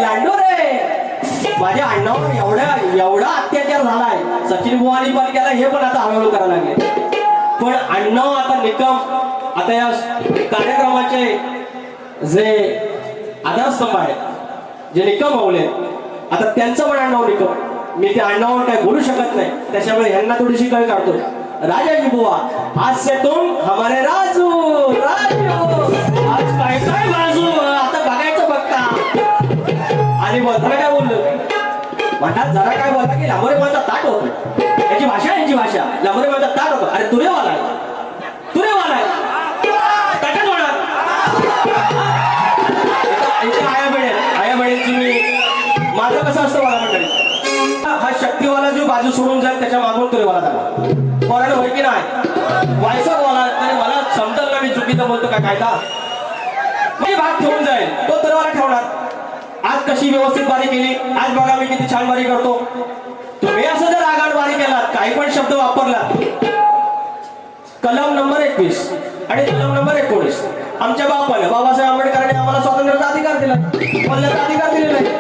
गांडो रे माझ्या अण्णावर एवढा अत्याचार झालाय सचिन बुवानी पण केला हे पण आता हळूहळू करायला लागले पण अण्णा आता निकम आता या कार्यक्रमाचे जे आधारस्तंभ आहेत जे निकम होवले आता त्यांचं पण अण्णाव निकम मी त्या अण्णावर काय बोलू शकत नाही त्याच्यामुळे ह्यांना थोडीशी कळ काढतो राजाजी बुवा आज से तुम हमारे राजू आज काय काय बाजू आता बघायचं बघता आणि बोलताना काय बोललो म्हणतात जरा काय बोलता की लांबोरे माझा ताट होतो याची भाषा यांची भाषा लांबोरे माझा ताट होतो अरे तुरेवाला ताटच होणार आया मिळेल तुम्ही माझं कसं असतं मला मंडळी हा शक्तीवाला जो बाजू सोडून जाईल त्याच्या मागून तुरेवाला दाखवा पोरानं होय की नाही व्हायचा बोला आणि मला समजल ना मी चुकीचं बोलतो काय कायदा मी भाग ठेवून जाईल तो तुरेवाला ठेवणार आज कशी व्यवस्थित बारी केली आज बघा मी किती छान बारी करतो तुम्ही असं जर आगाड बारी केलात काही पण शब्द वापरलात कलम नंबर 21 आणि कलम नंबर 19 आमच्या बाबासाहेब आंबेडकरांनी आम्हाला स्वातंत्र्याचा अधिकार दिला बोलण्याचा अधिकार दिलेला आहे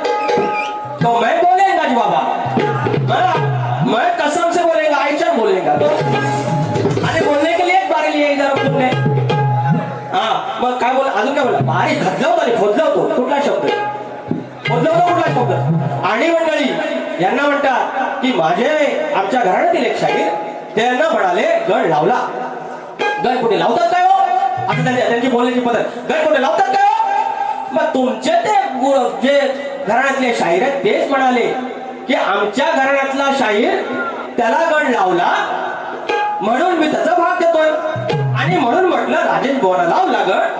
तो मैं बोलेगा जी बाबा मैं कसम से बोलेगा आयशा बोलेगा आणि बोलने के लिए एक बारी लिए इधर तुमने हाँ मग काय बोल अजून काय बोला बारी खोदलवतो कुठला शब्द कुठला शब्द आणि मंडळी यांना म्हणतात की माझे आमच्या घराण्यातील एक शाहीर त्यांना म्हणाले गड लावला गड कुठे लावतात काय हो आता त्यांची बोलण्याची पद्धत गड कुठे लावतात काय हो मग तुमचे ते जे घराण्यातले शाहीर आहेत तेच म्हणाले की आमच्या घराण्यातला शाहीर त्याला गड लावला म्हणून मी त्याचा भाग देतोय आणि म्हणून म्हटलं राजेश बुवाला लावला गड